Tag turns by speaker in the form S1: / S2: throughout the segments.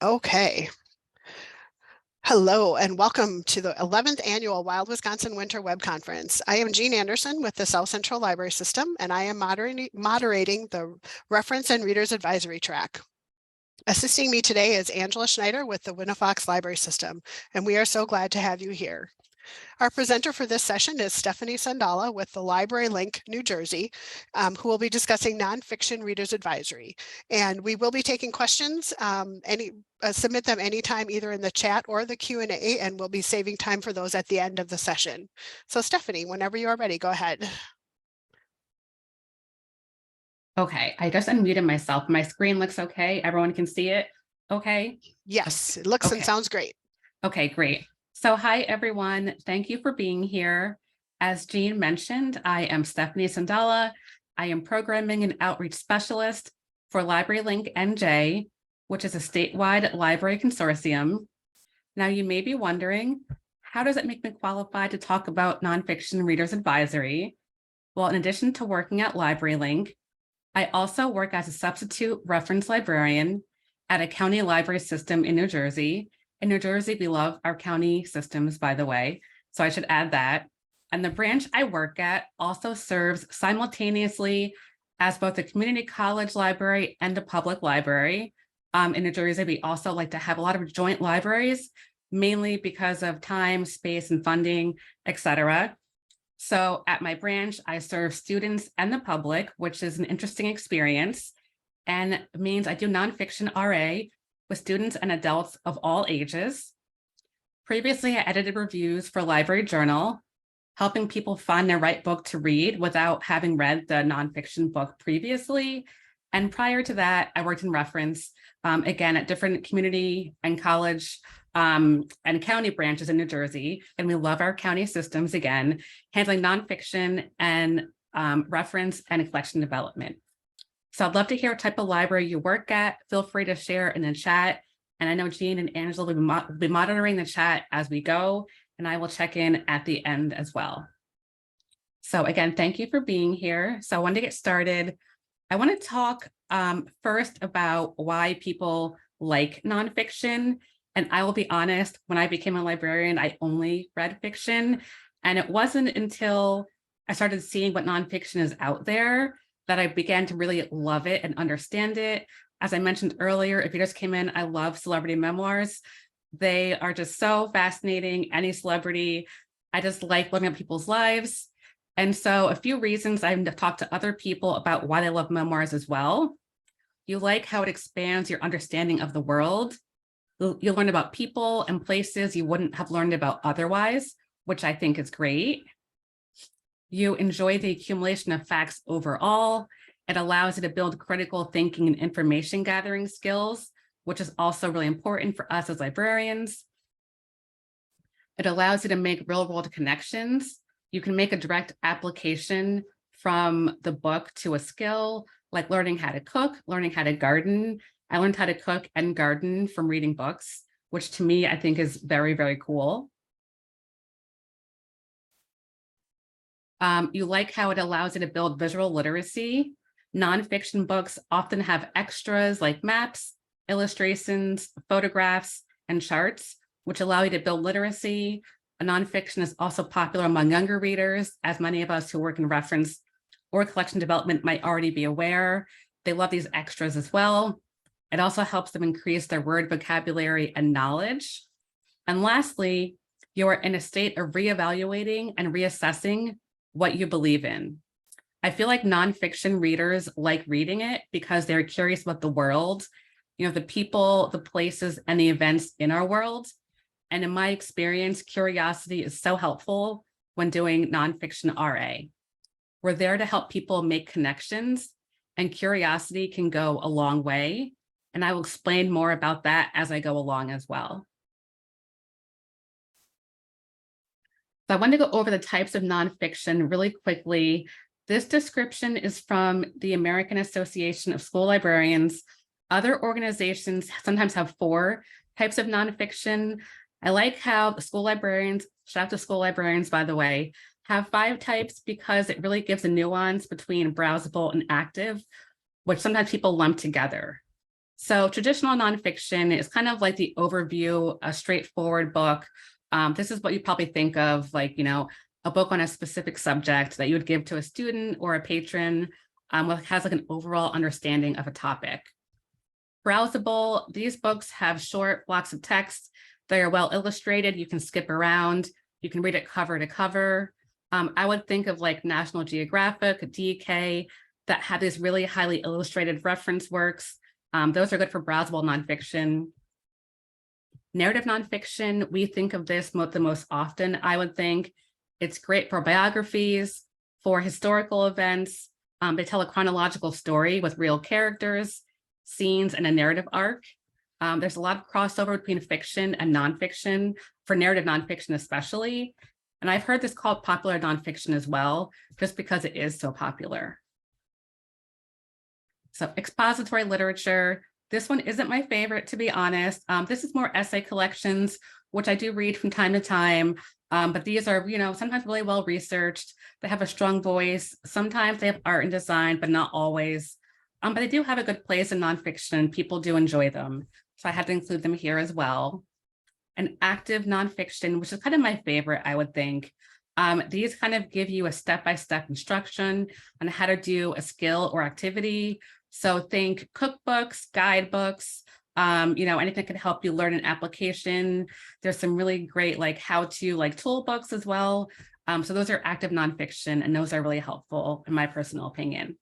S1: Okay. Hello and welcome to the 11th Annual Wild Wisconsin Winter Web Conference. I am Jean Anderson with the South Central Library System, and I am moderating the Reference and Readers Advisory track. Assisting me today is Angela Schneider with the Winnifox Library System, and we are so glad to have you here. Our presenter for this session is Stephanie Sandala with the Library Link, New Jersey, who will be discussing nonfiction readers advisory. And we will be taking questions, submit them anytime, either in the chat or the Q&A, and we'll be saving time for those at the end of the session. So Stephanie, whenever you are ready, go ahead.
S2: Okay, I just unmuted myself. My screen looks okay. Everyone can see it. Okay.
S1: Yes, it looks and sounds great.
S2: Okay, great. So hi, everyone. Thank you for being here. As Jean mentioned, I am Stephanie Sandala. I am Programming and Outreach Specialist for Library Link NJ, which is a statewide library consortium. Now, you may be wondering, how does it make me qualified to talk about nonfiction readers advisory? Well, in addition to working at Library Link, I also work as a substitute reference librarian at a county library system in New Jersey. In New Jersey, we love our county systems, by the way, so I should add that. And the branch I work at also serves simultaneously as both a community college library and a public library. In New Jersey, we also like to have a lot of joint libraries, mainly because of time, space, and funding, etc. So at my branch, I serve students and the public, which is an interesting experience, and means I do nonfiction RA with students and adults of all ages. Previously, I edited reviews for Library Journal, helping people find their right book to read without having read the nonfiction book previously. And prior to that, I worked in reference, again, at different community and college and county branches in New Jersey. And we love our county systems, again, handling nonfiction and reference and collection development. So I'd love to hear what type of library you work at. Feel free to share in the chat. And I know Jean and Angela will be monitoring the chat as we go, and I will check in at the end as well. So again, thank you for being here. So I wanted to get started. I want to talk first about why people like nonfiction. And I will be honest, when I became a librarian, I only read fiction. And it wasn't until I started seeing what nonfiction is out there that I began to really love it and understand it. As I mentioned earlier, if you just came in, I love celebrity memoirs. They are just so fascinating. Any celebrity, I just like looking at people's lives. And so a few reasons I've talked to other people about why they love memoirs as well. You like how it expands your understanding of the world. You'll learn about people and places you wouldn't have learned about otherwise, which I think is great. You enjoy the accumulation of facts overall. It allows you to build critical thinking and information gathering skills, which is also really important for us as librarians. It allows you to make real-world connections. You can make a direct application from the book to a skill, like learning how to cook, learning how to garden. I learned how to cook and garden from reading books, which to me, I think is very, very cool. You like how it allows you to build visual literacy. Nonfiction books often have extras like maps, illustrations, photographs, and charts, which allow you to build literacy. Nonfiction is also popular among younger readers, as many of us who work in reference or collection development might already be aware. They love these extras as well. It also helps them increase their word vocabulary and knowledge. And lastly, you are in a state of reevaluating and reassessing what you believe in. I feel like nonfiction readers like reading it because they're curious about the world, the people, the places, and the events in our world. And in my experience, curiosity is so helpful when doing nonfiction RA. We're there to help people make connections, and curiosity can go a long way. And I will explain more about that as I go along as well. So I want to go over the types of nonfiction really quickly. This description is from the American Association of School Librarians. Other organizations sometimes have 4 types of nonfiction. I like how the school librarians, shout out to school librarians, by the way, have 5 types because it really gives a nuance between browsable and active, which sometimes people lump together. So traditional nonfiction is kind of like the overview, a straightforward book. This is what you probably think of, like, a book on a specific subject that you would give to a student or a patron, which has like an overall understanding of a topic. Browsable, these books have short blocks of text. They are well illustrated. You can skip around. You can read it cover to cover. I would think of like National Geographic, DK, that have these really highly illustrated reference works. Those are good for browsable nonfiction. Narrative nonfiction, we think of this the most often, I would think. It's great for biographies, for historical events. They tell a chronological story with real characters, scenes, and a narrative arc. There's a lot of crossover between fiction and nonfiction, for narrative nonfiction especially. And I've heard this called popular nonfiction as well, just because it is so popular. So expository literature, this one isn't my favorite, to be honest. This is more essay collections, which I do read from time to time. But these are, sometimes really well researched. They have a strong voice. Sometimes they have art and design, but not always. But they do have a good place in nonfiction. People do enjoy them. So I had to include them here as well. And active nonfiction, which is kind of my favorite, I would think. These kind of give you a step-by-step instruction on how to do a skill or activity. So think cookbooks, guidebooks, anything that can help you learn an application. There's some really great how-to tool books as well. So those are active nonfiction, and those are really helpful in my personal opinion.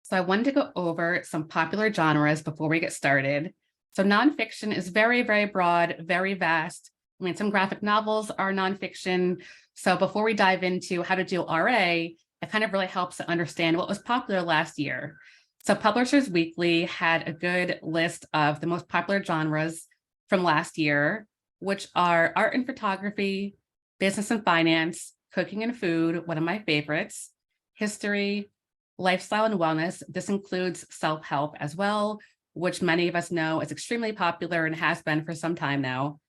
S2: So I wanted to go over some popular genres before we get started. So nonfiction is very, very broad, very vast. I mean, some graphic novels are nonfiction. So before we dive into how to do RA, it kind of really helps to understand what was popular last year. So Publishers Weekly had a good list of the most popular genres from last year, which are art and photography, business and finance, cooking and food, one of my favorites, history, lifestyle and wellness. This includes self-help as well, which many of us know is extremely popular and has been for some time now.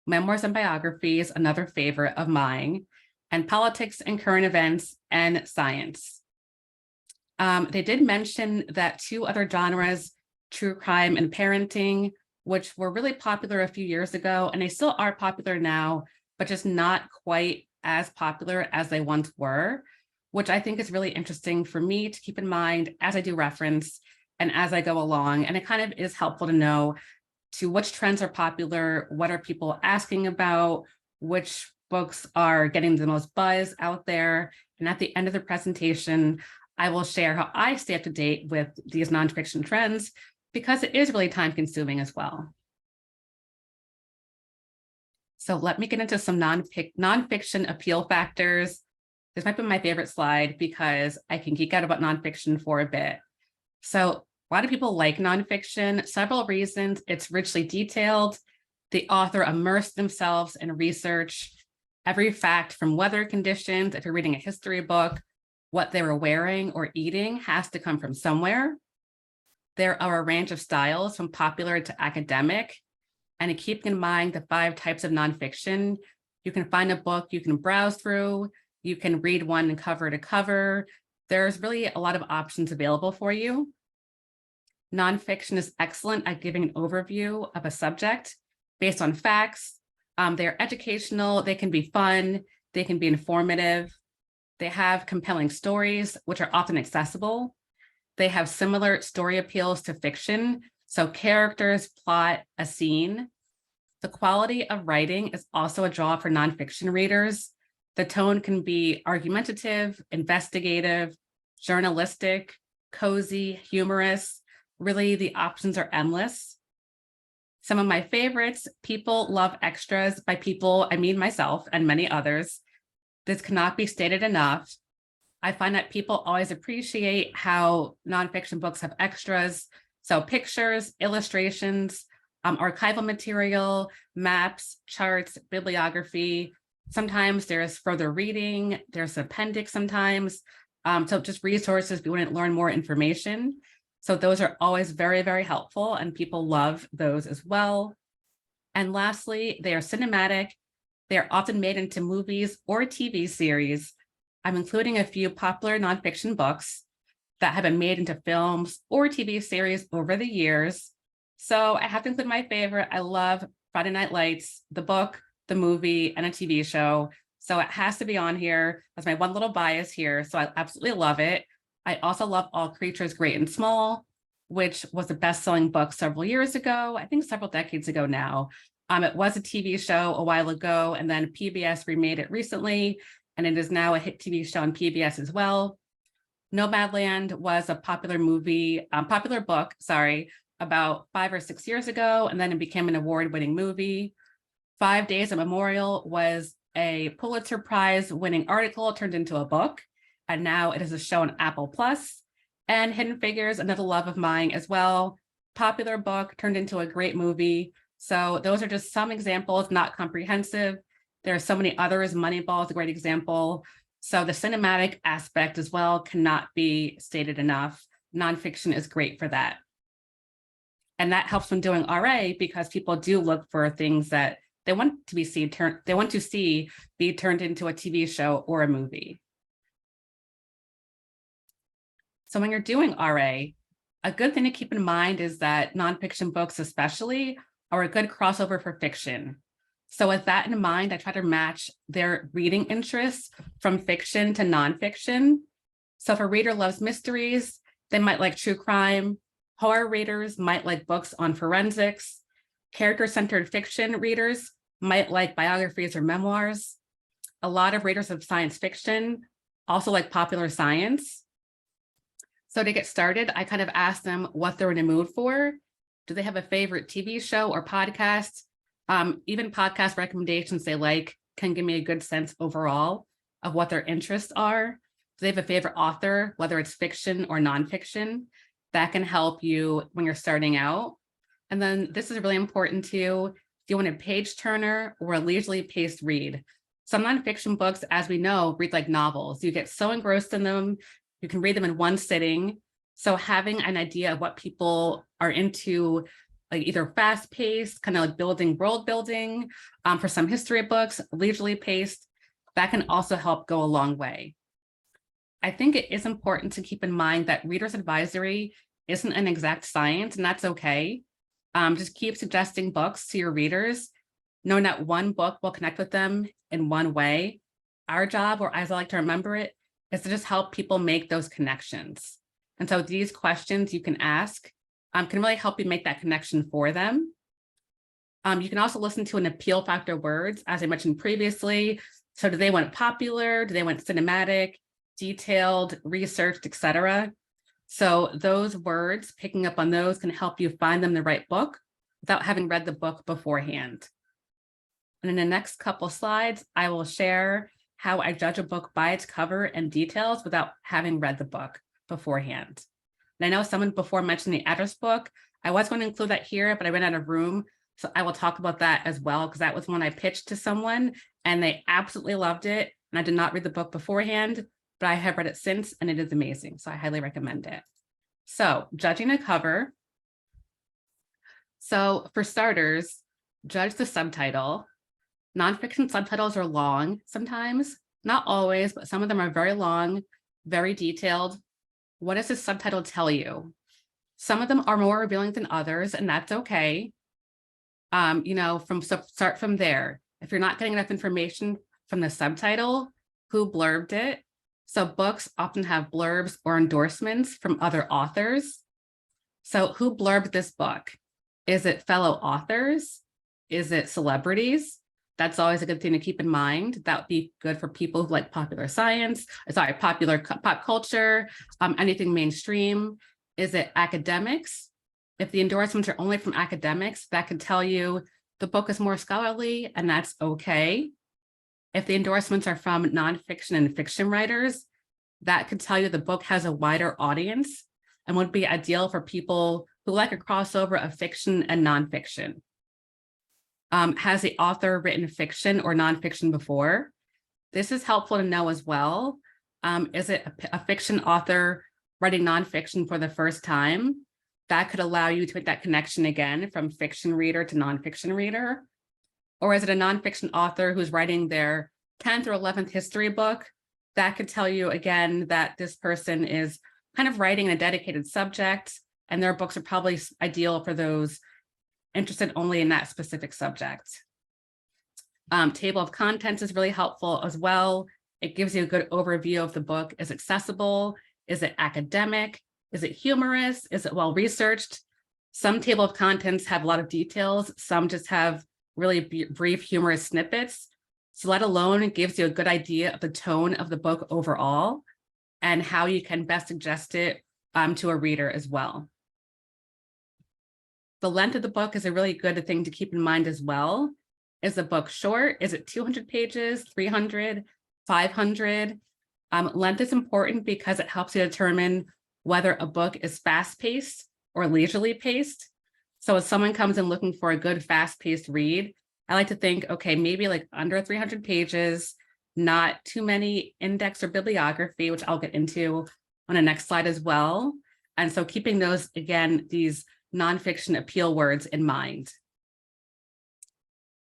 S2: Memoirs and biographies, another favorite of mine, and politics and current events and science. They did mention that two other genres, true crime and parenting, which were really popular a few years ago, and they still are popular now, but just not quite as popular as they once were, which I think is really interesting for me to keep in mind as I do reference and as I go along. And it kind of is helpful to know to which trends are popular, what are people asking about, which books are getting the most buzz out there. And at the end of the presentation, I will share how I stay up to date with these nonfiction trends, because it is really time consuming as well. So let me get into some nonfiction appeal factors. This might be my favorite slide because I can geek out about nonfiction for a bit. So a lot of people like nonfiction, several reasons. It's richly detailed. The author immersed themselves in research. Every fact from weather conditions, if you're reading a history book, what they were wearing or eating has to come from somewhere. There are a range of styles from popular to academic. And keeping in mind the 5 types of nonfiction, you can find a book you can browse through. You can read one cover to cover. There's really a lot of options available for you. Nonfiction is excellent at giving an overview of a subject based on facts. They're educational, they can be fun, they can be informative. They have compelling stories, which are often accessible. They have similar story appeals to fiction. So characters, plot, a scene. The quality of writing is also a draw for nonfiction readers. The tone can be argumentative, investigative, journalistic, cozy, humorous. Really, the options are endless. Some of my favorites, people love extras. By people, I mean myself and many others. This cannot be stated enough. I find that people always appreciate how nonfiction books have extras. So pictures, illustrations, archival material, maps, charts, bibliography. Sometimes there's further reading, there's an appendix sometimes. So just resources, we want to learn more information. So those are always very, very helpful, and people love those as well. And lastly, they are cinematic. They are often made into movies or TV series. I'm including a few popular nonfiction books. that have been made into films or TV series over the years. So I have to include my favorite. I love Friday Night Lights, the book, the movie, and a TV show. So it has to be on here. That's my one little bias here. So I absolutely love it. I also love All Creatures Great and Small, which was a best-selling book several years ago, I think several decades ago now. It was a TV show a while ago, and then PBS remade it recently, and it is now a hit TV show on PBS as well. Nomadland was a popular book, about 5 or 6 years ago, and then it became an award-winning movie. 5 Days of Memorial was a Pulitzer Prize winning article turned into a book, and now it is a show on Apple Plus. And Hidden Figures, another love of mine as well. Popular book turned into a great movie. So those are just some examples, not comprehensive. There are so many others. Moneyball is a great example. So the cinematic aspect as well cannot be stated enough. Nonfiction is great for that. And that helps when doing RA, because people do look for things that they want to see be turned into a TV show or a movie. So when you're doing RA, a good thing to keep in mind is that nonfiction books especially are a good crossover for fiction. So with that in mind, I try to match their reading interests from fiction to nonfiction. So if a reader loves mysteries, they might like true crime. Horror readers might like books on forensics. Character-centered fiction readers might like biographies or memoirs. A lot of readers of science fiction also like popular science. So to get started, I kind of ask them what they're in the mood for. Do they have a favorite TV show or podcast? Even podcast recommendations they like can give me a good sense overall of what their interests are. Do they have a favorite author, whether it's fiction or nonfiction? That can help you when you're starting out. And then this is really important too. If you want a page turner or a leisurely paced read. Some nonfiction books, as we know, read like novels. You get so engrossed in them, you can read them in one sitting. So having an idea of what people are into, like either fast paced, kind of like world building, for some history books, leisurely paced, that can also help go a long way. I think it is important to keep in mind that reader's advisory isn't an exact science, and that's okay. Just keep suggesting books to your readers, knowing that one book will connect with them in one way. Our job, or as I like to remember it, is to just help people make those connections. And so these questions you can ask can really help you make that connection for them. You can also listen to an appeal factor words, as I mentioned previously. So do they want popular? Do they want cinematic, detailed, researched, etc.? So those words, picking up on those can help you find them the right book without having read the book beforehand. And in the next couple slides, I will share how I judge a book by its cover and details without having read the book beforehand. And I know someone before mentioned the address book. I was going to include that here, but I ran out of room. So I will talk about that as well, because that was one I pitched to someone and they absolutely loved it. And I did not read the book beforehand, but I have read it since and it is amazing. So I highly recommend it. So judging a cover. So for starters, judge the subtitle. Nonfiction subtitles are long sometimes, not always, but some of them are very long, very detailed. What does the subtitle tell you? Some of them are more revealing than others, and that's okay. Start from there. If you're not getting enough information from the subtitle, who blurbed it? So books often have blurbs or endorsements from other authors. So who blurbed this book? Is it fellow authors? Is it celebrities? That's always a good thing to keep in mind. That would be good for people who like popular pop culture, anything mainstream. Is it academics? If the endorsements are only from academics, that could tell you the book is more scholarly, and that's okay. If the endorsements are from nonfiction and fiction writers, that could tell you the book has a wider audience and would be ideal for people who like a crossover of fiction and nonfiction. Has the author written fiction or nonfiction before? This is helpful to know as well. Is it a fiction author writing nonfiction for the first time? That could allow you to make that connection again from fiction reader to nonfiction reader. Or is it a nonfiction author who's writing their 10th or 11th history book? That could tell you again that this person is kind of writing in a dedicated subject, and their books are probably ideal for those interested only in that specific subject. Table of contents is really helpful as well. It gives you a good overview of the book. Is it accessible? Is it academic? Is it humorous? Is it well-researched? Some table of contents have a lot of details. Some just have really brief humorous snippets. So that alone gives you a good idea of the tone of the book overall and how you can best suggest it to a reader as well. The length of the book is a really good thing to keep in mind as well. Is the book short? Is it 200 pages, 300, 500? Length is important because it helps you determine whether a book is fast-paced or leisurely paced. So if someone comes in looking for a good fast-paced read, I like to think, okay, maybe like under 300 pages, not too many index or bibliography, which I'll get into on the next slide as well. And so keeping those, again, these nonfiction appeal words in mind.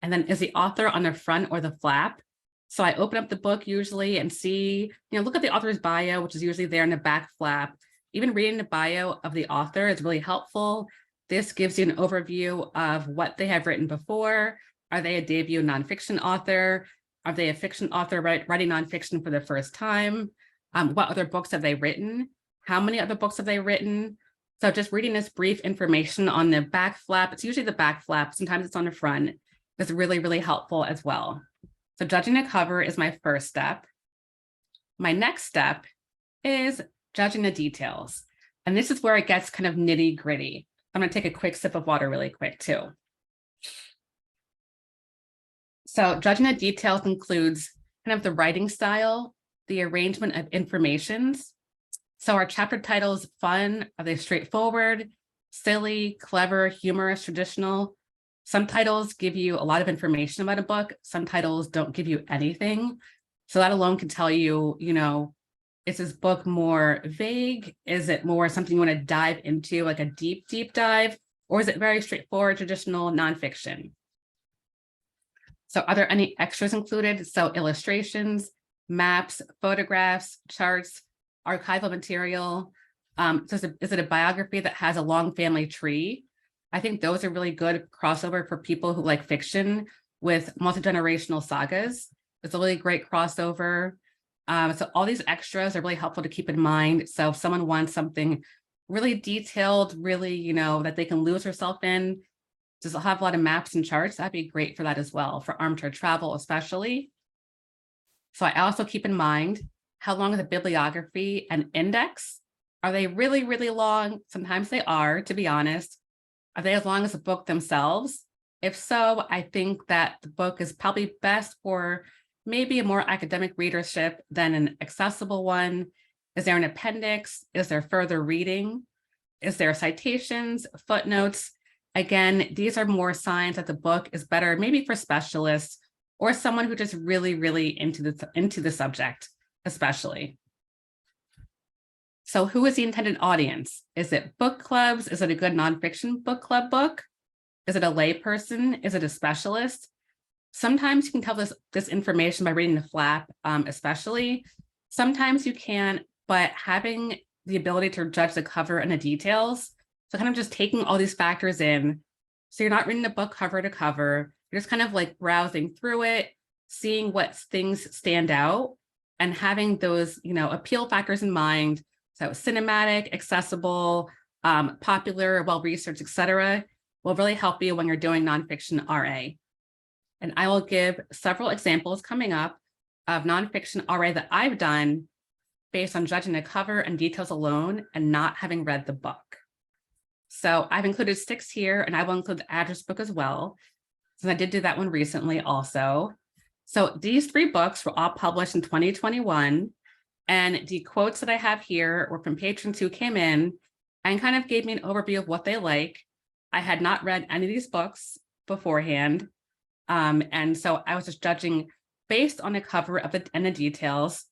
S2: And then is the author on the front or the flap? So I open up the book usually and see, look at the author's bio, which is usually there in the back flap. Even reading the bio of the author is really helpful. This gives you an overview of what they have written before. Are they a debut nonfiction author? Are they a fiction author writing nonfiction for the first time? What other books have they written? How many other books have they written? So just reading this brief information on the back flap, it's usually the back flap, sometimes it's on the front, is really, really helpful as well. So judging a cover is my first step. My next step is judging the details. And this is where it gets kind of nitty gritty. I'm going to take a quick sip of water really quick too. So judging the details includes kind of the writing style, the arrangement of informations. So are chapter titles fun? Are they straightforward, silly, clever, humorous, traditional? Some titles give you a lot of information about a book. Some titles don't give you anything. So that alone can tell you, is this book more vague? Is it more something you want to dive into, like a deep, deep dive? Or is it very straightforward, traditional nonfiction? So are there any extras included? So illustrations, maps, photographs, charts, archival material. So is it a biography that has a long family tree? I think those are really good crossover for people who like fiction with multi-generational sagas. It's a really great crossover. So all these extras are really helpful to keep in mind. So if someone wants something really detailed, really, that they can lose herself in, does it have a lot of maps and charts? That'd be great for that as well, for armchair travel especially. So I also keep in mind, how long is the bibliography and index? Are they really, really long? Sometimes they are, to be honest. Are they as long as the book themselves? If so, I think that the book is probably best for maybe a more academic readership than an accessible one. Is there an appendix? Is there further reading? Is there citations, footnotes? Again, these are more signs that the book is better maybe for specialists or someone who just really, really into the subject, especially. So who is the intended audience? Is it book clubs? Is it a good nonfiction book club book? Is it a lay person? Is it a specialist? Sometimes you can tell this information by reading the flap, especially. Sometimes you can, but having the ability to judge the cover and the details, so kind of just taking all these factors in. So you're not reading the book cover to cover, you're just kind of like browsing through it, seeing what things stand out, and having those, appeal factors in mind. So cinematic, accessible, popular, well-researched, etc., will really help you when you're doing nonfiction RA. And I will give several examples coming up of nonfiction RA that I've done based on judging the cover and details alone and not having read the book. So I've included 6 here, and I will include the address book as well, since I did do that one recently also. So these 3 books were all published in 2021. And the quotes that I have here were from patrons who came in and kind of gave me an overview of what they like. I had not read any of these books beforehand. And so I was just judging based on the cover of and the details.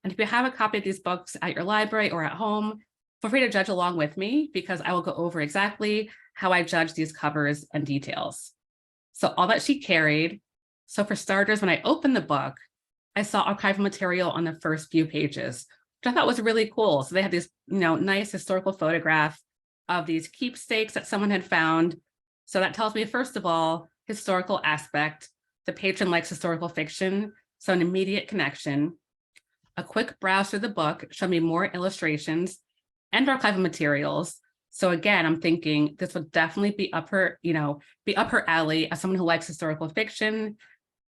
S2: And if you have a copy of these books at your library or at home, feel free to judge along with me, because I will go over exactly how I judge these covers and details. So all that she carried. So for starters, when I opened the book, I saw archival material on the first few pages, which I thought was really cool. So they had this, nice historical photograph of these keepsakes that someone had found. So that tells me, first of all, historical aspect. The patron likes historical fiction, so an immediate connection. A quick browse through the book showed me more illustrations and archival materials. So again, I'm thinking this would definitely be up her alley as someone who likes historical fiction.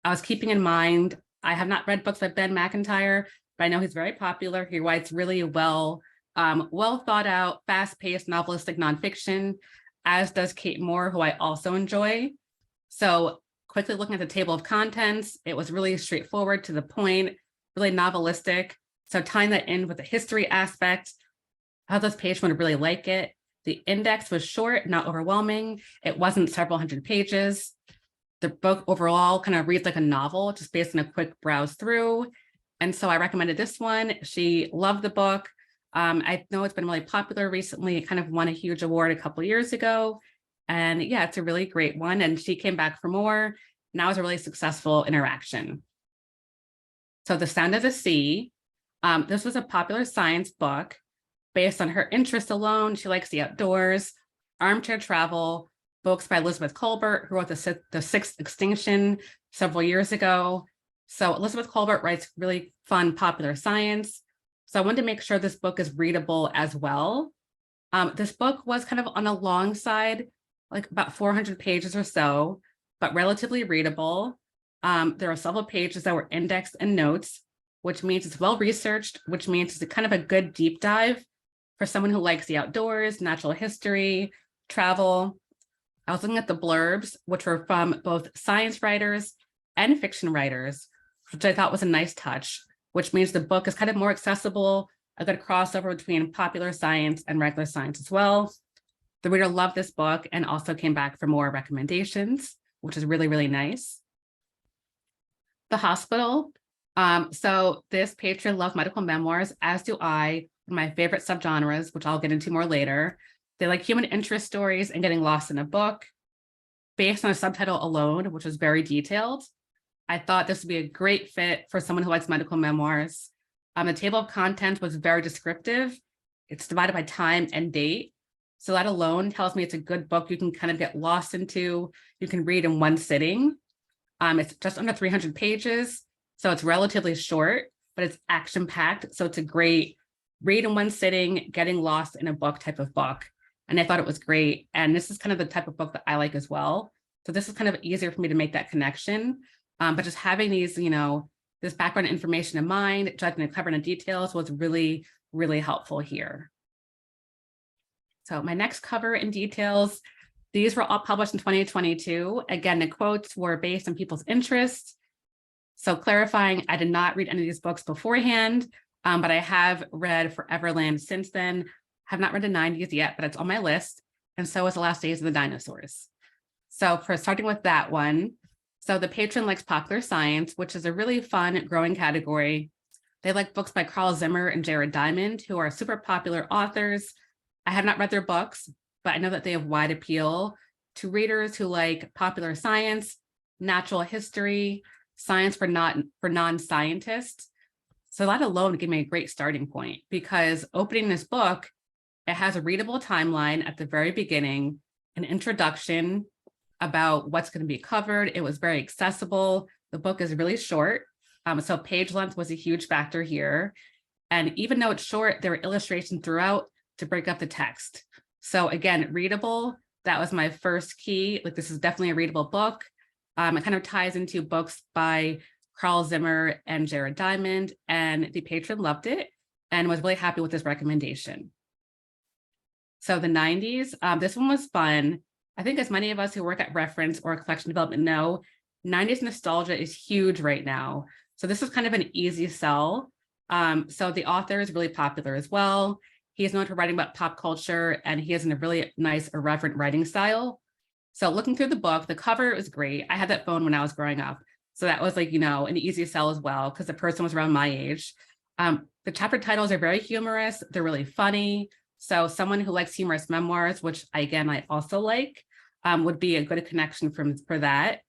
S2: I was keeping in mind, I have not read books by Ben McIntyre, but I know he's very popular. He writes really well thought out, fast-paced novelistic nonfiction, as does Kate Moore, who I also enjoy. So quickly looking at the table of contents, it was really straightforward, to the point, really novelistic. So tying that in with the history aspect, how this page would really like it. The index was short, not overwhelming. It wasn't several hundred pages. The book overall kind of reads like a novel, just based on a quick browse through. And so I recommended this one. She loved the book. I know it's been really popular recently. It kind of won a huge award a couple of years ago. And yeah, it's a really great one. And she came back for more. And that was a really successful interaction. So The Sound of the Sea. This was a popular science book based on her interest alone. She likes the outdoors, armchair travel, books by Elizabeth Colbert, who wrote The Sixth Extinction several years ago. So Elizabeth Colbert writes really fun, popular science. So I wanted to make sure this book is readable as well. This book was kind of on a long side, like about 400 pages or so, but relatively readable. There are several pages that were indexed and notes, which means it's well-researched, which means it's kind of a good deep dive for someone who likes the outdoors, natural history, travel. I was looking at the blurbs, which were from both science writers and fiction writers, which I thought was a nice touch, which means the book is kind of more accessible, a good crossover between popular science and regular science as well. The reader loved this book and also came back for more recommendations, which is really, really nice. The Hospital. So this patron loved medical memoirs, as do I. My favorite subgenres, which I'll get into more later. They like human interest stories and getting lost in a book. Based on a subtitle alone, which was very detailed, I thought this would be a great fit for someone who likes medical memoirs. The table of contents was very descriptive. It's divided by time and date. So that alone tells me it's a good book you can kind of get lost into. You can read in one sitting. It's just under 300 pages, so it's relatively short, but it's action-packed. So it's a great read in one sitting, getting lost in a book type of book. And I thought it was great. And this is kind of the type of book that I like as well. So this is kind of easier for me to make that connection. But just having these, this background information in mind, judging and covering the details was really, really helpful here. So my next cover and details, these were all published in 2022. Again, the quotes were based on people's interests. So clarifying, I did not read any of these books beforehand, but I have read Foreverland since then. Have not read the 90s yet, but it's on my list. And so is The Last Days of the Dinosaurs. So for starting with that one, so the patron likes popular science, which is a really fun, growing category. They like books by Carl Zimmer and Jared Diamond, who are super popular authors. I have not read their books, but I know that they have wide appeal to readers who like popular science, natural history, science for non-scientists. So that alone gave me a great starting point, because opening this book, it has a readable timeline at the very beginning, an introduction about what's going to be covered. It was very accessible. The book is really short. So page length was a huge factor here. And even though it's short, there were illustrations throughout to break up the text. So again, readable, that was my first key. Like, this is definitely a readable book. It kind of ties into books by Carl Zimmer and Jared Diamond, and the patron loved it and was really happy with this recommendation. So the 90s, this one was fun. I think as many of us who work at reference or collection development know, 90s nostalgia is huge right now. So this is kind of an easy sell. So the author is really popular as well. He is known for writing about pop culture, and he has a really nice, irreverent writing style. So looking through the book, the cover is great. I had that phone when I was growing up. So that was like, an easy sell as well, because the person was around my age. The chapter titles are very humorous. They're really funny. So someone who likes humorous memoirs, which I also like, would be a good connection for that.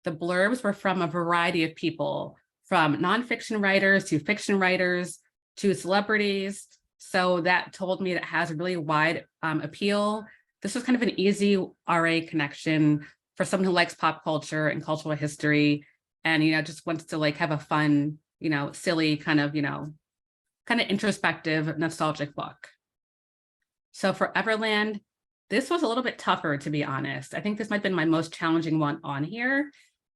S2: The blurbs were from a variety of people, from nonfiction writers to fiction writers, to celebrities. So that told me that it has a really wide appeal. This was kind of an easy RA connection for someone who likes pop culture and cultural history and, just wants to like have a fun, silly kind of introspective, nostalgic book. So for Everland, this was a little bit tougher, to be honest. I think this might have been my most challenging one on here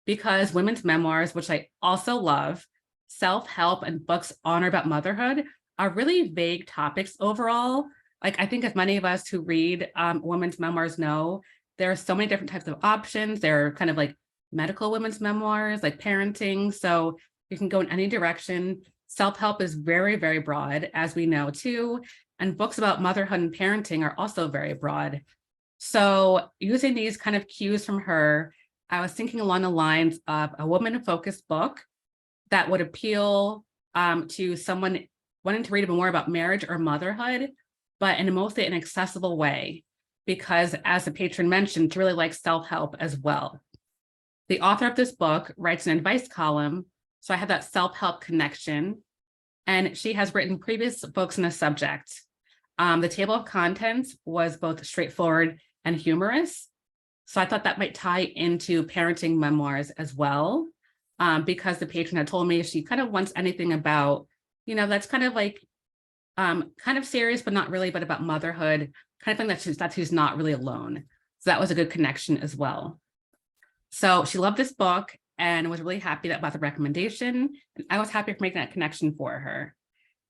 S2: because women's memoirs, which I also love, self-help and books on or about motherhood are really vague topics overall. Like I think as many of us who read women's memoirs know, there are so many different types of options. There are kind of like medical women's memoirs, like parenting. So you can go in any direction. Self-help is very, very broad, as we know too. And books about motherhood and parenting are also very broad. So using these kind of cues from her, I was thinking along the lines of a woman-focused book that would appeal to someone wanting to read more about marriage or motherhood, but in mostly an accessible way, because as the patron mentioned, she really likes self-help as well. The author of this book writes an advice column, so I have that self-help connection, and she has written previous books on the subject. The table of contents was both straightforward and humorous, so I thought that might tie into parenting memoirs as well, because the patron had told me she kind of wants anything about, that's kind of like, kind of serious, but not really, but about motherhood, kind of thing that she's not really alone. So that was a good connection as well. So she loved this book and was really happy about the recommendation. And I was happy for making that connection for her.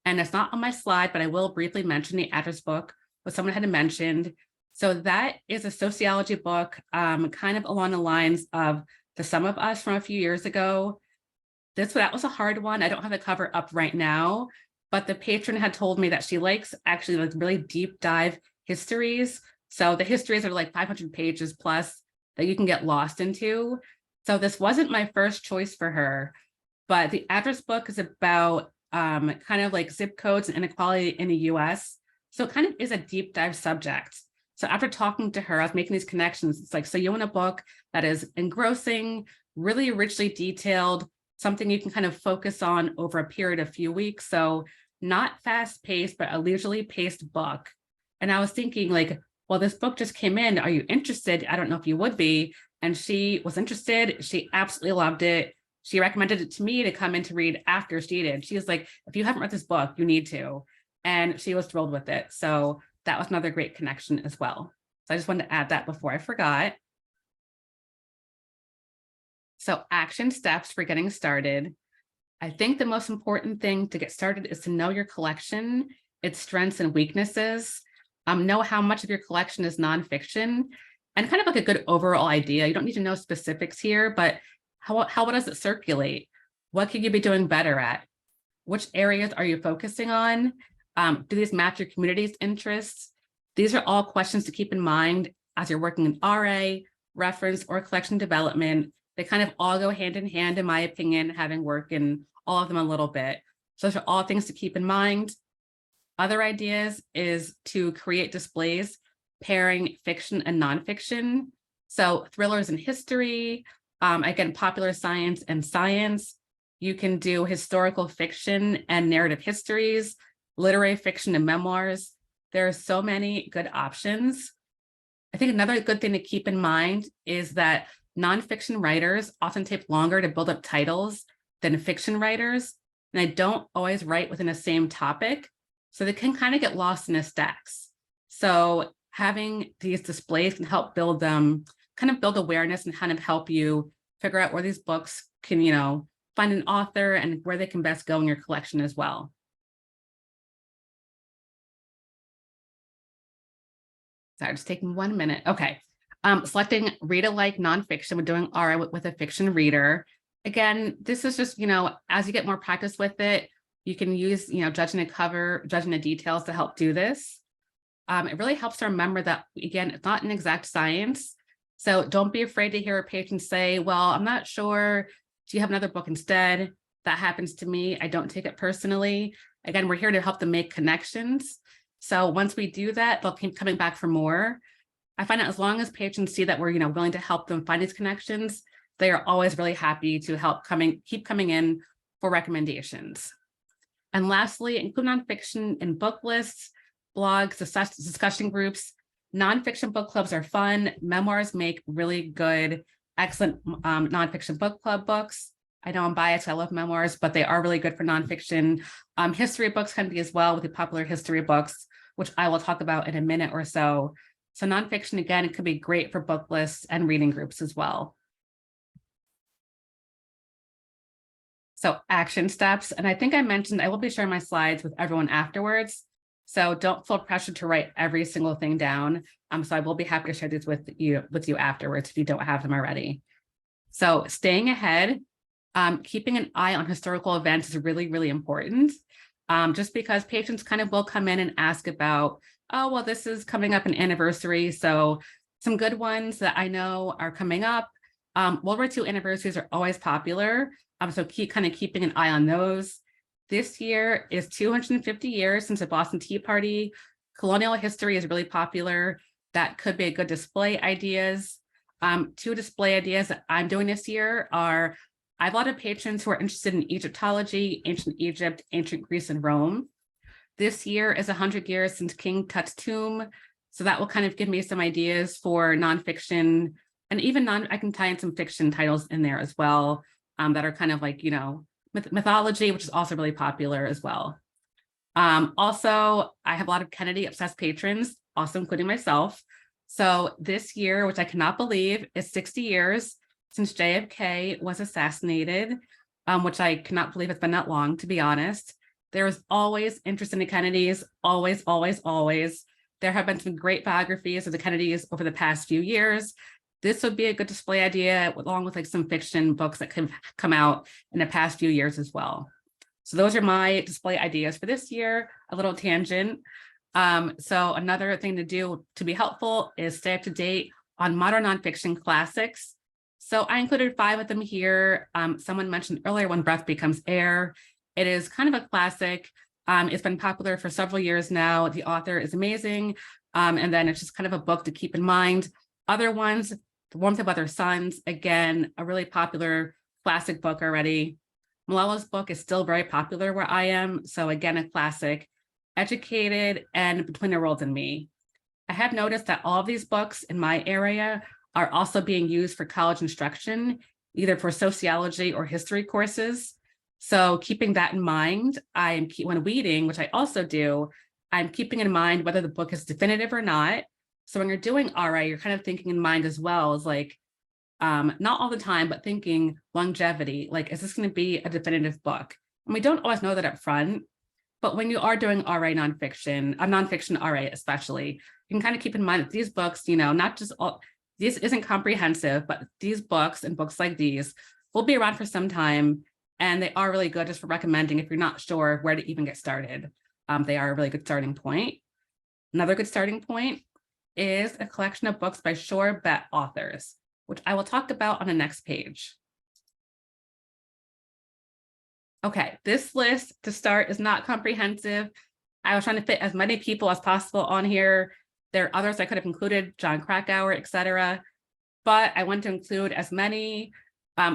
S2: And it's not on my slide, but I will briefly mention the address book, what someone had mentioned. So that is a sociology book, kind of along the lines of The Sum of Us from a few years ago. That was a hard one. I don't have the cover up right now, but the patron had told me that she likes actually like really deep dive histories. So the histories are like 500 pages plus that you can get lost into. So this wasn't my first choice for her, but the address book is about kind of like zip codes and inequality in the US. So it kind of is a deep dive subject. So after talking to her, I was making these connections. It's like, so you want a book that is engrossing, really richly detailed, something you can kind of focus on over a period of a few weeks. So not fast paced, but a leisurely paced book. And I was thinking like, well, this book just came in. Are you interested? I don't know if you would be. And she was interested. She absolutely loved it. She recommended it to me to come in to read after she did. She was like, if you haven't read this book, you need to. And she was thrilled with it. So that was another great connection as well. So I just wanted to add that before I forgot. So action steps for getting started. I think the most important thing to get started is to know your collection, its strengths and weaknesses. Know how much of your collection is nonfiction, and kind of like a good overall idea. You don't need to know specifics here, but how does it circulate? What could you be doing better at? Which areas are you focusing on? Do these match your community's interests? These are all questions to keep in mind as you're working in RA, reference, or collection development. They kind of all go hand in hand, in my opinion, having worked in all of them a little bit. So those are all things to keep in mind. Other ideas is to create displays pairing fiction and nonfiction. So thrillers and history, again, popular science and science. You can do historical fiction and narrative histories, literary fiction and memoirs. There are so many good options. I think another good thing to keep in mind is that nonfiction writers often take longer to build up titles than fiction writers, and they don't always write within the same topic. So they can kind of get lost in the stacks. So having these displays can help build them, kind of build awareness and kind of help you figure out where these books can, find an author and where they can best go in your collection as well. Sorry, just taking 1 minute. Okay. Selecting read-alike nonfiction when doing RA with a fiction reader. Again, this is just, as you get more practice with it, you can use, judging the cover, judging the details to help do this. It really helps to remember that, again, it's not an exact science. So don't be afraid to hear a patient say, well, I'm not sure. Do you have another book instead? That happens to me. I don't take it personally. Again, we're here to help them make connections. So once we do that, they'll keep coming back for more. I find that as long as patients see that we're, willing to help them find these connections, they are always really happy to keep coming in for recommendations. And lastly, include nonfiction in book lists, blogs, discussion groups. Nonfiction book clubs are fun. Memoirs make really good, excellent nonfiction book club books. I know I'm biased, I love memoirs, but they are really good for nonfiction. History books can be as well, with the popular history books, which I will talk about in a minute or so. So nonfiction, again, it could be great for book lists and reading groups as well. So action steps, and I think I mentioned I will be sharing my slides with everyone afterwards. So don't feel pressured to write every single thing down. So I will be happy to share these with you afterwards if you don't have them already. So staying ahead, keeping an eye on historical events is really, really important. Just because patients kind of will come in and ask about, oh, well, this is coming up an anniversary. So some good ones that I know are coming up. World War II anniversaries are always popular. So keeping an eye on those. This year is 250 years since the Boston Tea Party. Colonial history is really popular. That could be a good display ideas. 2 display ideas that I'm doing this year are, I have a lot of patrons who are interested in Egyptology, ancient Egypt, ancient Greece, and Rome. This year is 100 years since King Tut's tomb. So that will kind of give me some ideas for nonfiction, and even I can tie in some fiction titles in there as well. That are kind of like, you know, mythology, which is also really popular as well. Also, I have a lot of Kennedy obsessed patrons, also including myself. So this year, which I cannot believe, is 60 years since JFK was assassinated, which I cannot believe it's been that long, to be honest. There is always interest in the Kennedys, always, always, always. There have been some great biographies of the Kennedys over the past few years. This would be a good display idea, along with like some fiction books that have come out in the past few years as well. So those are my display ideas for this year, a little tangent. So another thing to do to be helpful is stay up to date on modern nonfiction classics. So I included 5 of them here. Someone mentioned earlier When Breath Becomes Air. It is kind of a classic. It's been popular for several years now. The author is amazing. And then it's just kind of a book to keep in mind. Other ones, The Warmth of Other Suns, again, a really popular classic book already. Malella's book is still very popular where I am. So again, a classic. Educated and Between the World and Me. I have noticed that all of these books in my area are also being used for college instruction, either for sociology or history courses. So keeping that in mind, when reading, which I also do, I'm keeping in mind whether the book is definitive or not. So when you're doing RA, you're kind of thinking in mind as well as like, not all the time, but thinking longevity, like, is this going to be a definitive book? And we don't always know that up front, but when you are doing RA nonfiction, nonfiction RA especially, you can kind of keep in mind that these books, you know, not just all, this isn't comprehensive, but these books and books like these will be around for some time. And they are really good just for recommending if you're not sure where to even get started. They are a really good starting point. Another good starting point is a collection of books by sure bet authors, which I will talk about on the next page. Okay, this list to start is not comprehensive. I was trying to fit as many people as possible on here. There are others I could have included, John Krakauer, etc. But I want to include as many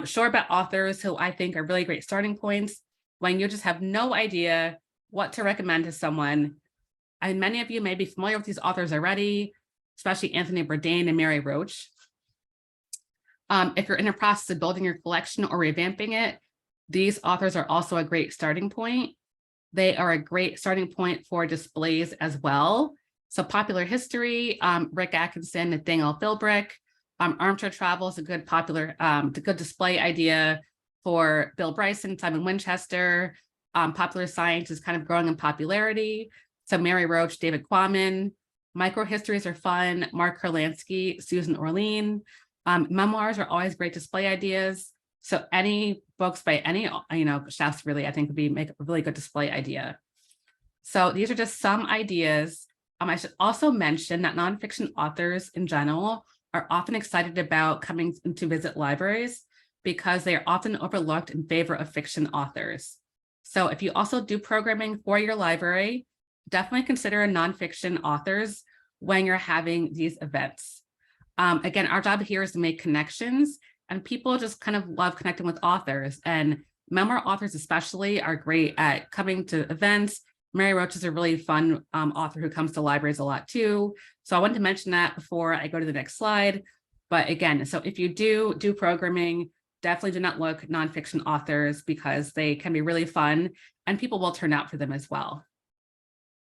S2: sure bet authors who I think are really great starting points when you just have no idea what to recommend to someone. And many of you may be familiar with these authors already, especially Anthony Bourdain and Mary Roach. If you're in the process of building your collection or revamping it, these authors are also a great starting point. They are a great starting point for displays as well. So popular history, Rick Atkinson, Nathaniel Philbrick. Armchair travel is a good good display idea for Bill Bryson, Simon Winchester. Popular science is kind of growing in popularity. So Mary Roach, David Quammen. Microhistories are fun, Mark Kurlansky, Susan Orlean. Memoirs are always great display ideas. So any books by any, chefs really, I think make a really good display idea. So these are just some ideas. I should also mention that nonfiction authors in general are often excited about coming to visit libraries because they are often overlooked in favor of fiction authors. So if you also do programming for your library, definitely consider nonfiction authors when you're having these events. Again, our job here is to make connections, and people just kind of love connecting with authors, and Memoir authors especially are great at coming to events. Mary Roach is a really fun author who comes to libraries a lot too. So I wanted to mention that before I go to the next slide. But again, so if you do programming, definitely do not look nonfiction authors because they can be really fun and people will turn out for them as well.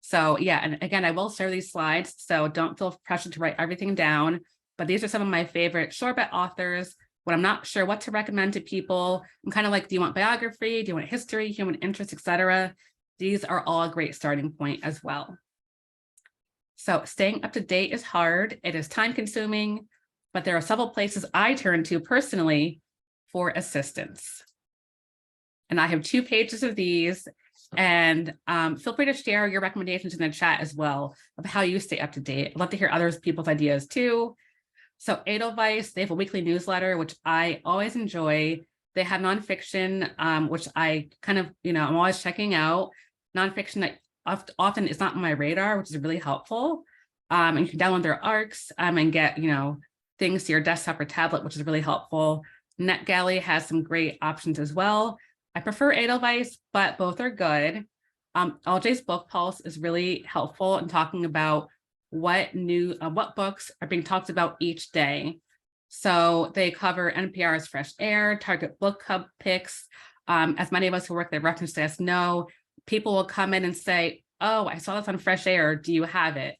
S2: So yeah, and again, I will share these slides, so don't feel pressured to write everything down, but these are some of my favorite short bet authors. When I'm not sure what to recommend to people, I'm kind of like, do you want biography? Do you want history, human interest, etc.? These are all a great starting point as well. So staying up to date is hard. It is time consuming, but there are several places I turn to personally for assistance. And I have 2 pages of these, and feel free to share your recommendations in the chat as well of how you stay up to date. I'd love to hear other people's ideas too. So Edelweiss, they have a weekly newsletter, which I always enjoy. They have nonfiction, which I kind of, I'm always checking out. Nonfiction that often is not on my radar, which is really helpful. And you can download their ARCs and get, things to your desktop or tablet, which is really helpful. NetGalley has some great options as well. I prefer Edelweiss, but both are good. LJ's Book Pulse is really helpful in talking about what books are being talked about each day. So they cover NPR's Fresh Air, Target Book Club picks. As many of us who work at reference desk know, people will come in and say, oh, I saw this on Fresh Air, do you have it?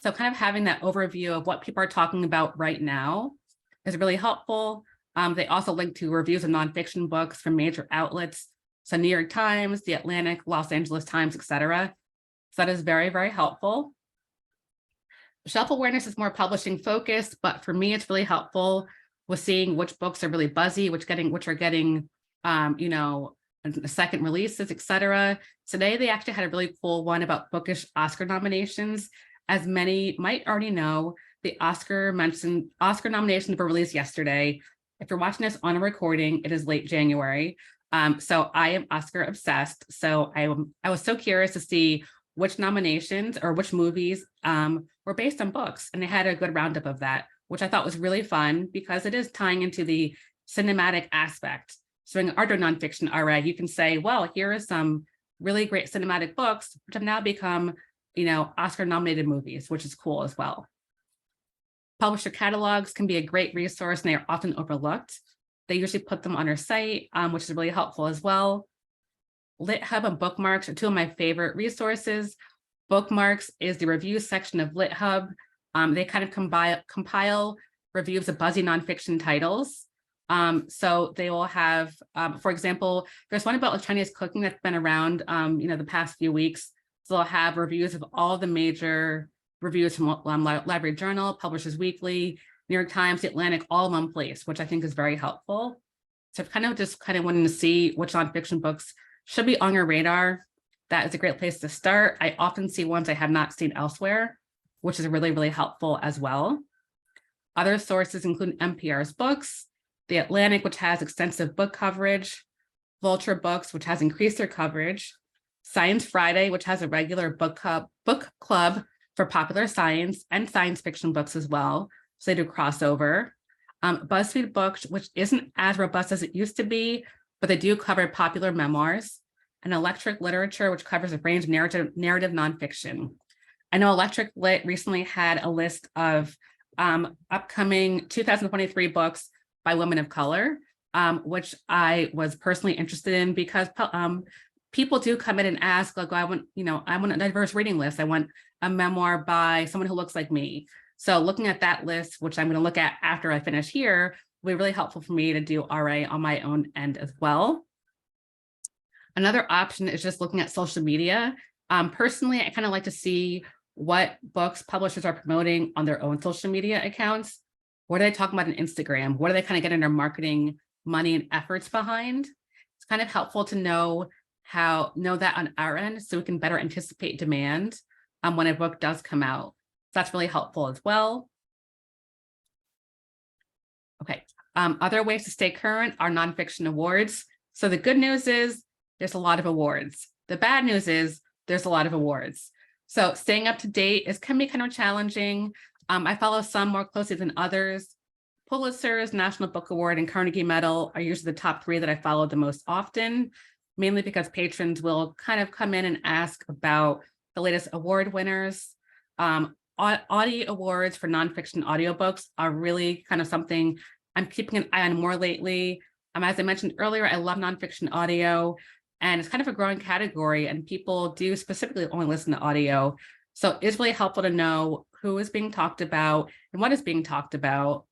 S2: So kind of having that overview of what people are talking about right now is really helpful. They also link to reviews of nonfiction books from major outlets. So New York Times, The Atlantic, Los Angeles Times, etc. So that is very, very helpful. Shelf awareness is more publishing focused, but for me, it's really helpful with seeing which books are really buzzy, which are getting, second releases, etc. Today, they actually had a really cool one about bookish Oscar nominations. As many might already know, the Oscar nominations were released yesterday. If you're watching this on a recording, it is late January. So I am Oscar obsessed. So I was so curious to see which nominations or which movies were based on books. And they had a good roundup of that, which I thought was really fun because it is tying into the cinematic aspect. So in Art or Nonfiction RA, you can say, well, here are some really great cinematic books, which have now become, Oscar nominated movies, which is cool as well. Publisher catalogs can be a great resource and they are often overlooked. They usually put them on their site, which is really helpful as well. LitHub and Bookmarks are 2 of my favorite resources. Bookmarks is the review section of LitHub. They kind of compile reviews of buzzy nonfiction titles. So they will have, for example, there's one about Chinese cooking that's been around, the past few weeks. So they'll have reviews of all the major reviews from Library Journal, Publishers Weekly, New York Times, The Atlantic, all in one place, which I think is very helpful. So I've kind of wanting to see which nonfiction books should be on your radar. That is a great place to start. I often see ones I have not seen elsewhere, which is really, really helpful as well. Other sources include NPR's books, The Atlantic, which has extensive book coverage, Vulture Books, which has increased their coverage, Science Friday, which has a regular book club for popular science and science fiction books as well. So they do crossover. BuzzFeed Books, which isn't as robust as it used to be, but they do cover popular memoirs. And Electric Literature, which covers a range of narrative nonfiction. I know Electric Lit recently had a list of upcoming 2023 books by women of color, which I was personally interested in because people do come in and ask, like, I want a diverse reading list. I want a memoir by someone who looks like me. So looking at that list, which I'm going to look at after I finish here, will be really helpful for me to do RA on my own end as well. Another option is just looking at social media. Personally, I kind of like to see what books publishers are promoting on their own social media accounts. What are they talking about on Instagram? What are they kind of getting their marketing money and efforts behind? It's kind of helpful to know that on our end so we can better anticipate demand when a book does come out. So that's really helpful as well. Okay, other ways to stay current are nonfiction awards. So the good news is there's a lot of awards. The bad news is there's a lot of awards. So staying up to date can be kind of challenging. I follow some more closely than others. Pulitzer's, National Book Award, and Carnegie Medal are usually the top 3 that I follow the most often, mainly because patrons will kind of come in and ask about the latest award winners. Audio awards for nonfiction audiobooks are really kind of something I'm keeping an eye on more lately. As I mentioned earlier, I love nonfiction audio, and it's kind of a growing category, and people do specifically only listen to audio. So it's really helpful to know who is being talked about and what is being talked about.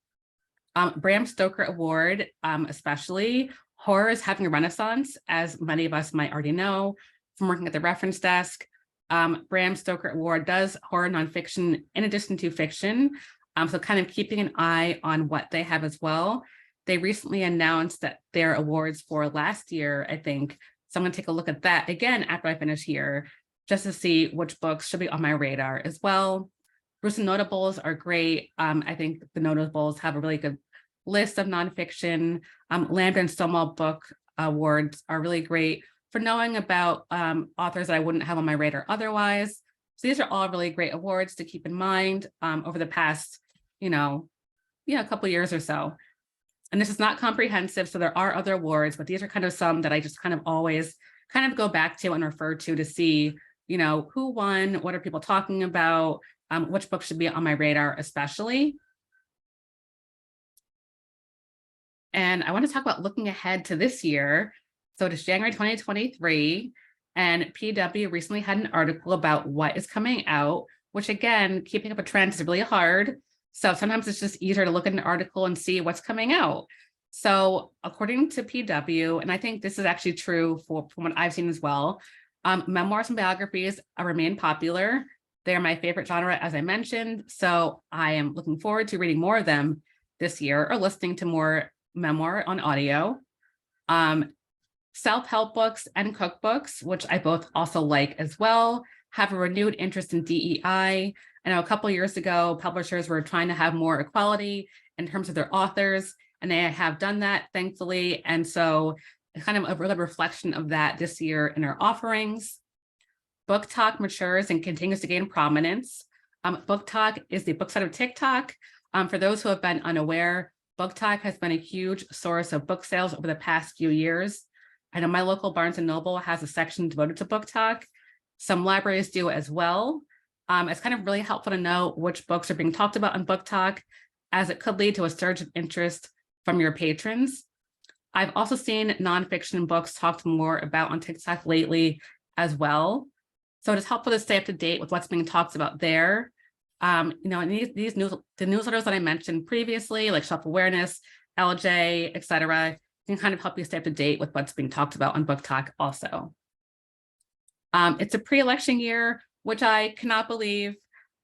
S2: Bram Stoker Award, especially. Horror is having a renaissance, as many of us might already know from working at the reference desk. Bram Stoker Award does horror nonfiction in addition to fiction. So kind of keeping an eye on what they have as well. They recently announced that their awards for last year, I think. So I'm going to take a look at that again after I finish here, just to see which books should be on my radar as well. Bruce and Notables are great. I think the Notables have a really good list of nonfiction. Lambda and Stonewall Book Awards are really great for knowing about authors that I wouldn't have on my radar otherwise. So these are all really great awards to keep in mind over the past, a couple years or so. And this is not comprehensive, so there are other awards, but these are kind of some that I just kind of always kind of go back to and refer to see, who won, what are people talking about, which books should be on my radar especially. And I want to talk about looking ahead to this year. So it is January 2023, and PW recently had an article about what is coming out, which again, keeping up a trend is really hard. So sometimes it's just easier to look at an article and see what's coming out. So according to PW, and I think this is actually true from what I've seen as well, memoirs and biographies remain popular. They are my favorite genre, as I mentioned. So I am looking forward to reading more of them this year or listening to more memoir on audio. Self-help books and cookbooks, which I both also like as well, have a renewed interest in DEI. I know a couple of years ago, publishers were trying to have more equality in terms of their authors, and they have done that, thankfully. And so it's kind of a real reflection of that this year in our offerings. Book Talk matures and continues to gain prominence. Book Talk is the book side of TikTok. For those who have been unaware, Book Talk has been a huge source of book sales over the past few years. I know my local Barnes & Noble has a section devoted to Book Talk. Some libraries do as well. It's kind of really helpful to know which books are being talked about on Book Talk, as it could lead to a surge of interest from your patrons. I've also seen nonfiction books talked more about on TikTok lately as well. So it is helpful to stay up to date with what's being talked about there. And the newsletters that I mentioned previously, like Self-Awareness, LJ, etc., can kind of help you stay up to date with what's being talked about on Book Talk also. It's a pre-election year, which I cannot believe.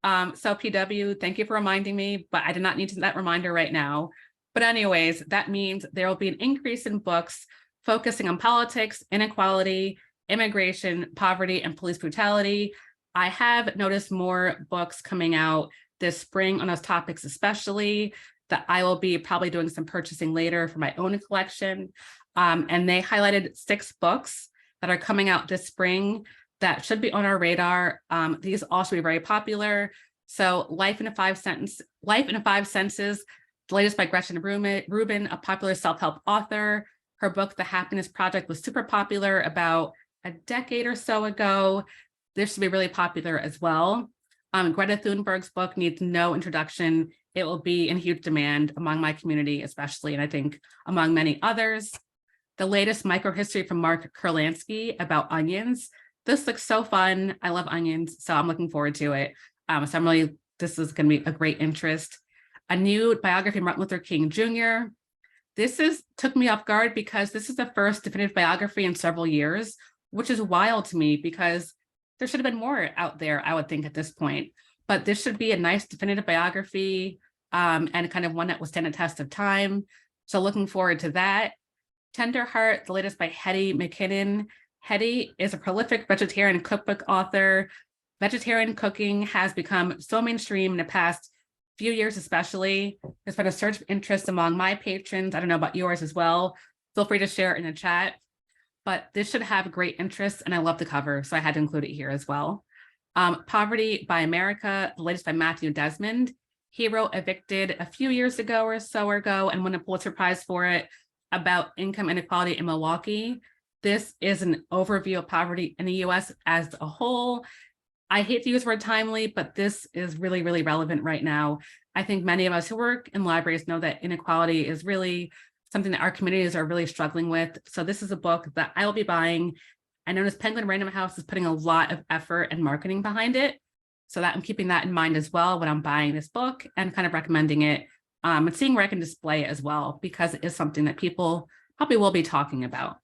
S2: So PW, thank you for reminding me, but I did not need that reminder right now. But anyways, that means there will be an increase in books focusing on politics, inequality, immigration, poverty, and police brutality. I have noticed more books coming out this spring on those topics, especially that I will be probably doing some purchasing later for my own collection. And they highlighted 6 books that are coming out this spring that should be on our radar. These all should be very popular. So Life in 5 Senses, the latest by Gretchen Rubin, a popular self-help author. Her book, The Happiness Project, was super popular about a decade or so ago. This should be really popular as well. Greta Thunberg's book needs no introduction. It will be in huge demand among my community, especially, and I think among many others. The latest microhistory from Mark Kurlansky about onions. This looks so fun. I love onions, so I'm looking forward to it. This is going to be a great interest. A new biography of Martin Luther King Jr. Took me off guard because this is the first definitive biography in several years, which is wild to me because there should have been more out there, I would think, at this point. But this should be a nice definitive biography and kind of one that will stand the test of time. So looking forward to that. Tender Heart, the latest by Hetty McKinnon. Hetty is a prolific vegetarian cookbook author. Vegetarian cooking has become so mainstream in the past few years, especially. There's been a surge of interest among my patrons. I don't know about yours as well. Feel free to share it in the chat. But this should have great interest, and I love the cover, so I had to include it here as well. Poverty by America, the latest by Matthew Desmond. He wrote Evicted a few years ago or so ago and won a Pulitzer Prize for it, about income inequality in Milwaukee. This is an overview of poverty in the US as a whole. I hate to use the word timely, but this is really, really relevant right now. I think many of us who work in libraries know that inequality is really something that our communities are really struggling with. So this is a book that I will be buying. I noticed Penguin Random House is putting a lot of effort and marketing behind it. So that I'm keeping that in mind as well when I'm buying this book and kind of recommending it, and seeing where I can display it as well, because it is something that people probably will be talking about.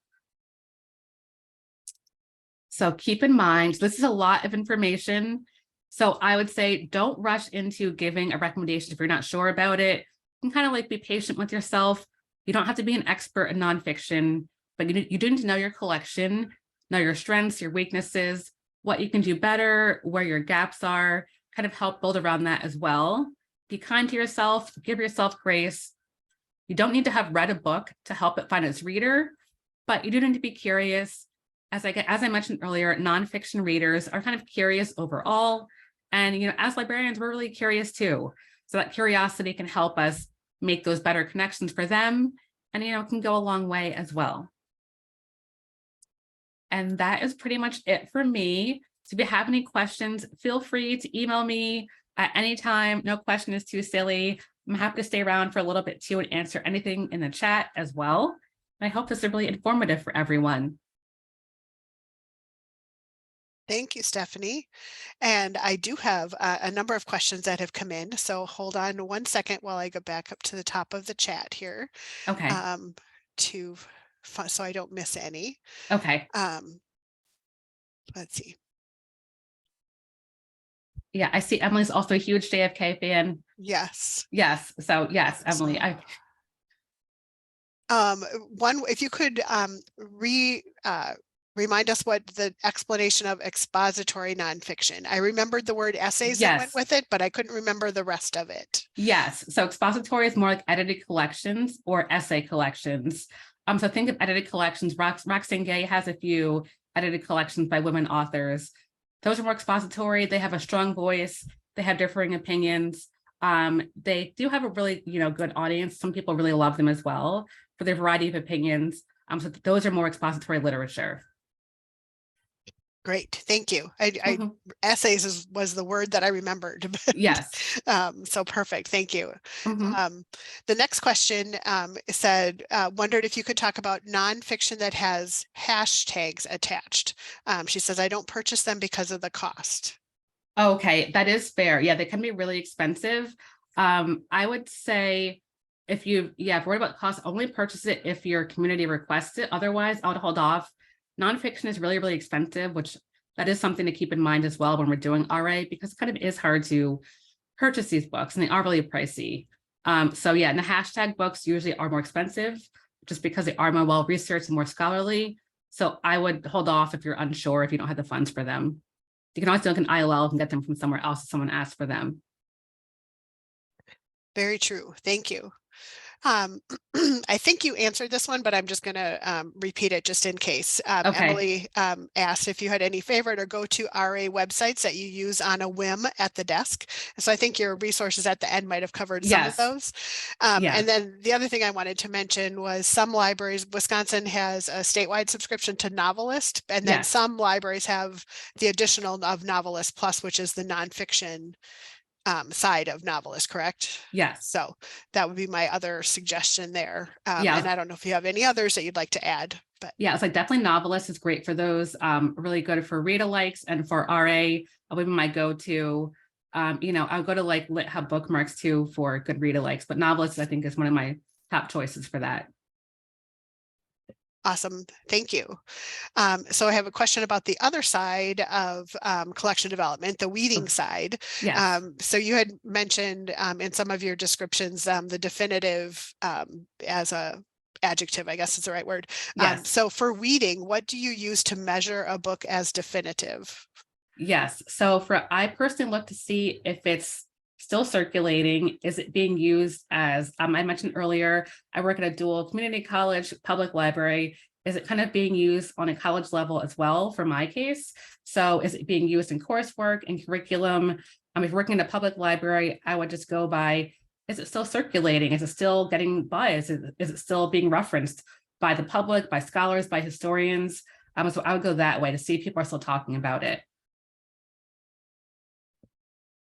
S2: So keep in mind, this is a lot of information. So I would say don't rush into giving a recommendation if you're not sure about it. You can kind of like be patient with yourself. You don't have to be an expert in nonfiction, but you do need to know your collection, know your strengths, your weaknesses, what you can do better, where your gaps are, kind of help build around that as well. Be kind to yourself, give yourself grace. You don't need to have read a book to help it find its reader, but you do need to be curious. As I mentioned earlier, nonfiction readers are kind of curious overall. And, as librarians, we're really curious too. So that curiosity can help us make those better connections for them and, can go a long way as well. And that is pretty much it for me. So if you have any questions, feel free to email me at any time. No question is too silly. I'm happy to stay around for a little bit too and answer anything in the chat as well. I hope this is really informative for everyone.
S1: Thank you, Stephanie. And I do have a number of questions that have come in. So hold on 1 second while I go back up to the top of the chat here.
S2: Okay.
S1: So I don't miss any.
S2: Okay.
S1: Let's see.
S2: Yeah, I see Emily's also a huge JFK fan.
S1: Yes.
S2: Yes. So yes, Emily.
S1: If you could remind us what the explanation of expository nonfiction. I remembered the word essays that went with it, but I couldn't remember the rest of it.
S2: Yes. So expository is more like edited collections or essay collections. So think of edited collections. Roxane Gay has a few edited collections by women authors. Those are more expository. They have a strong voice. They have differing opinions. They do have a really, good audience. Some people really love them as well for their variety of opinions. So those are more expository literature.
S1: Great, thank you. Essays was the word that I remembered.
S2: Yes.
S1: So perfect, thank you. The next question said, wondered if you could talk about nonfiction that has hashtags attached. She says, I don't purchase them because of the cost.
S2: Okay, that is fair. Yeah, they can be really expensive. I would say if you're worried about cost, only purchase it if your community requests it. Otherwise, I would hold off. Nonfiction is really, really expensive, which that is something to keep in mind as well when we're doing RA, because it kind of is hard to purchase these books and they are really pricey. So yeah, and the hashtag books usually are more expensive just because they are more well-researched and more scholarly. So I would hold off if you're unsure, if you don't have the funds for them. You can also look in IOL and get them from somewhere else if someone asks for them.
S1: Very true. Thank you. I think you answered this one, but I'm just going to repeat it just in case.
S2: Okay.
S1: Emily asked if you had any favorite or go-to RA websites that you use on a whim at the desk. So I think your resources at the end might have covered some of those. And then the other thing I wanted to mention was some libraries, Wisconsin has a statewide subscription to Novelist, and then some libraries have the additional of Novelist Plus, which is the nonfiction side of Novelist, correct?
S2: Yes.
S1: So that would be my other suggestion there. And I don't know if you have any others that you'd like to add, but
S2: it's like definitely Novelist is great for those. Really good for read alikes, and for RA, will be my go-to. I'll go to like LitHub bookmarks too for good read alikes, but Novelist I think is one of my top choices for that.
S1: Awesome. Thank you. So I have a question about the other side of collection development, the weeding side. So you had mentioned in some of your descriptions the definitive as a adjective, I guess is the right word. So for weeding, what do you use to measure a book as definitive?
S2: Yes. So I personally look to see if it's still circulating. Is it being used as, I mentioned earlier, I work at a dual community college, public library. Is it kind of being used on a college level as well for my case? So is it being used in coursework and curriculum? If you're working in a public library, I would just go by, is it still circulating? Is it still getting buzz? Is it still being referenced by the public, by scholars, by historians? So I would go that way to see if people are still talking about it.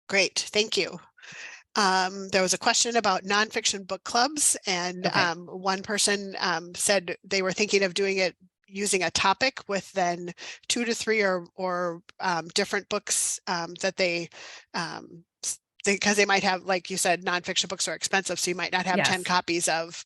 S1: Great, thank you. There was a question about nonfiction book clubs, and one person said they were thinking of doing it using a topic with then 2 to 3 or different books that they because they might have, like you said, nonfiction books are expensive, so you might not have 10 copies of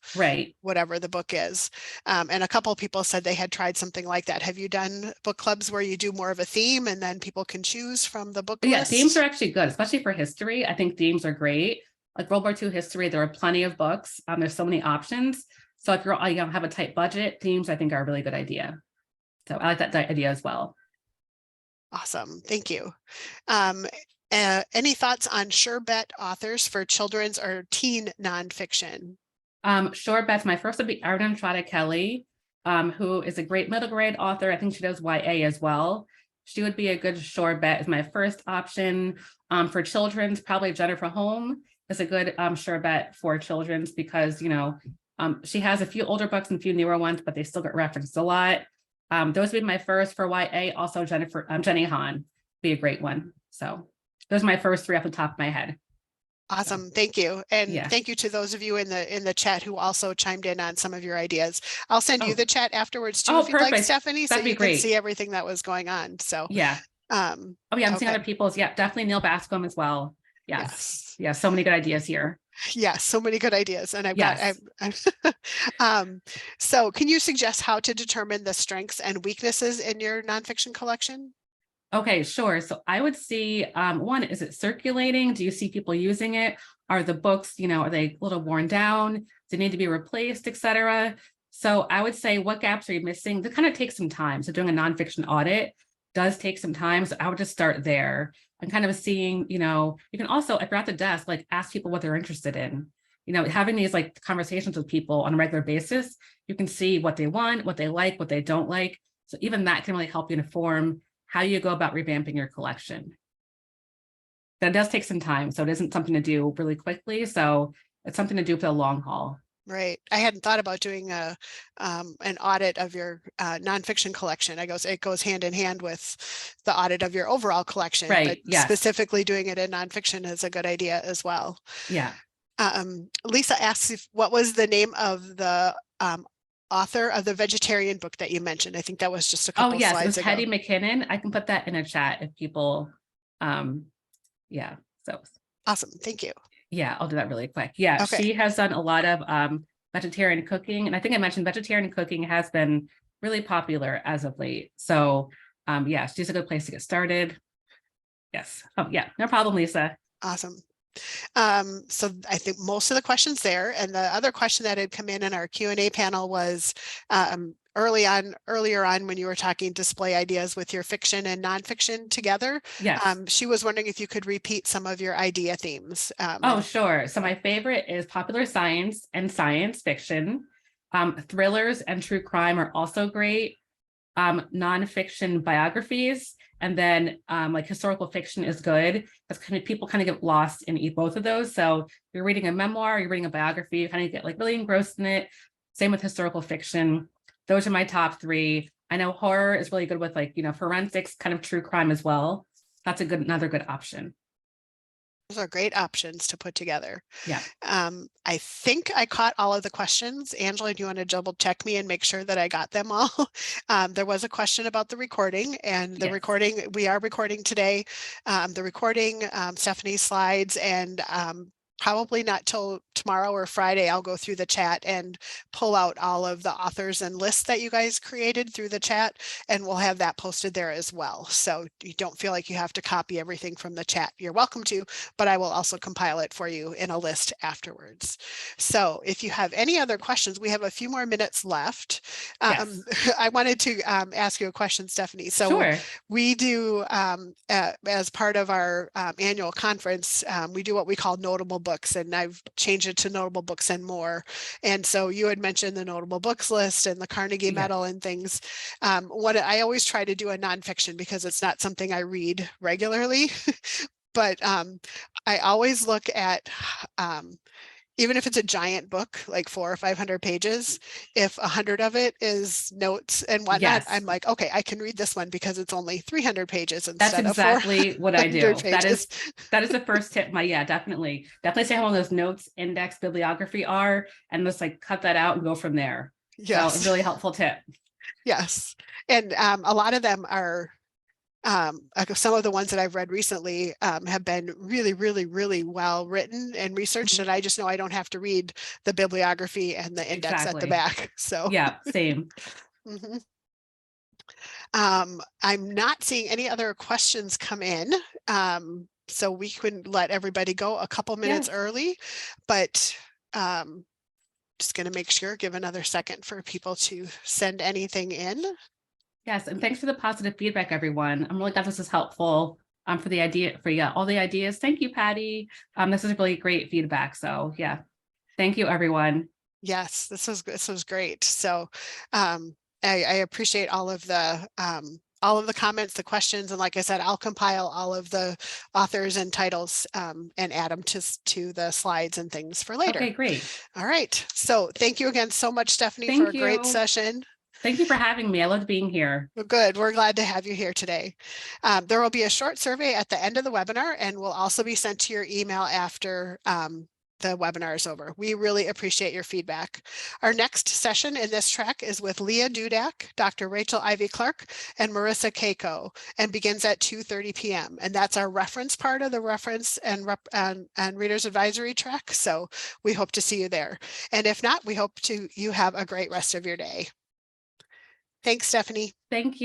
S1: whatever the book is. And a couple of people said they had tried something like that. Have you done book clubs where you do more of a theme and then people can choose from the book list?
S2: Themes are actually good, especially for history. I think themes are great. Like World War II history, there are plenty of books. There's so many options. So if you have a tight budget, themes I think are a really good idea. So I like that idea as well.
S1: Awesome, thank you. Any thoughts on sure bet authors for children's or teen nonfiction?
S2: Sure bets. My first would be R&RA Kelly, who is a great middle grade author. I think she does YA as well. She would be a good sure bet as my first option. For children's, probably Jennifer Holm is a good sure bet for children's because, she has a few older books and a few newer ones, but they still get referenced a lot. Those would be my first. For YA. Also Jenny Han be a great one. So those are my first 3 off the top of my head.
S1: Awesome, thank you. And thank you to those of you in the chat who also chimed in on some of your ideas. I'll send you the chat afterwards too, if you'd like, Stephanie, so you can see everything that was going on. So
S2: I'm seeing other people's. Definitely Neil Bascom as well. Yes. So many good ideas here.
S1: Yes, so many good ideas. And I've got, so can you suggest how to determine the strengths and weaknesses in your nonfiction collection?
S2: Okay, sure. So I would see, one, is it circulating? Do you see people using it? Are the books, are they a little worn down? Do they need to be replaced, etc.? So I would say, what gaps are you missing? That kind of takes some time. So doing a nonfiction audit does take some time. So I would just start there and kind of seeing, you can also, if you're at the desk, like ask people what they're interested in. Having these like conversations with people on a regular basis, you can see what they want, what they like, what they don't like. So even that can really help you inform how you go about revamping your collection. That does take some time, so it isn't something to do really quickly. So it's something to do for the long haul.
S1: Right. I hadn't thought about doing an audit of your nonfiction collection. It goes hand in hand with the audit of your overall collection.
S2: Right.
S1: But specifically doing it in nonfiction is a good idea as well.
S2: Yeah.
S1: Lisa asks what was the name of the author of the vegetarian book that you mentioned. I think that was just a couple slides ago.
S2: It was Hetty McKinnon. I can put that in a chat if people, so.
S1: Awesome, thank you.
S2: I'll do that really quick. She has done a lot of vegetarian cooking. And I think I mentioned vegetarian cooking has been really popular as of late. So she's a good place to get started. Yes. No problem, Lisa.
S1: Awesome. So I think most of the questions there, and the other question that had come in our Q&A panel was earlier on when you were talking display ideas with your fiction and nonfiction together. She was wondering if you could repeat some of your idea themes.
S2: Sure. So my favorite is popular science and science fiction. Thrillers and true crime are also great. Nonfiction biographies. And then like historical fiction is good because people kind of get lost in both of those. So you're reading a memoir, you're reading a biography, you kind of get like really engrossed in it. Same with historical fiction. Those are my top 3. I know horror is really good with like, forensics, kind of true crime as well. That's another good option.
S1: Those are great options to put together.
S2: Yeah.
S1: I think I caught all of the questions. Angela, do you want to double check me and make sure that I got them all? There was a question about the recording, and the recording, we are recording today. The recording, Stephanie's slides, and probably not till tomorrow or Friday, I'll go through the chat and pull out all of the authors and lists that you guys created through the chat, and we'll have that posted there as well. So you don't feel like you have to copy everything from the chat. You're welcome to, but I will also compile it for you in a list afterwards. So if you have any other questions, we have a few more minutes left. I wanted to ask you a question, Stephanie. So we do, as part of our annual conference, we do what we call notable books, and I've changed it to notable books and more. And so you had mentioned the notable books list and the Carnegie Medal and things. What I always try to do a nonfiction because it's not something I read regularly. but I always look at even if it's a giant book, like 400 or 500 pages, if 100 of it is notes and whatnot,
S2: Yes.
S1: I'm like, okay, I can read this one because it's only 300 pages
S2: That's
S1: instead of
S2: exactly what I
S1: 400
S2: do.
S1: pages.
S2: That is the first tip. Yeah, definitely say how long those notes, index, bibliography are, and just like cut that out and go from there. So a
S1: Yes.
S2: really helpful tip.
S1: Yes. And a lot of them are some of the ones that I've read recently have been really, really, really well written and researched. And I just know I don't have to read the bibliography and the index at the
S2: Exactly.
S1: back. So
S2: Yeah, same.
S1: mhm. I'm not seeing any other questions come in. So we can let everybody go a couple minutes
S2: Yes.
S1: early, but just going to make sure, give another second for people to send anything in.
S2: Yes, and thanks for the positive feedback, everyone. I'm really glad this is helpful for the idea, for all the ideas. Thank you, Patty. This is really great feedback. So yeah, thank you, everyone.
S1: Yes, this was great. So I appreciate all of the comments, the questions, and like I said, I'll compile all of the authors and titles and add them to the slides and things for later.
S2: Okay, great.
S1: All right. So thank you again so much, Stephanie, for a great session.
S2: Thank you for having me. I loved being here.
S1: Good. We're glad to have you here today. There will be a short survey at the end of the webinar and will also be sent to your email after the webinar is over. We really appreciate your feedback. Our next session in this track is with Leah Dudak, Dr. Rachel Ivy Clark, and Marissa Keiko, and begins at 2:30 p.m. And that's our reference part of the reference and readers advisory track. So we hope to see you there. And if not, we hope you have a great rest of your day. Thanks, Stephanie.
S2: Thank you.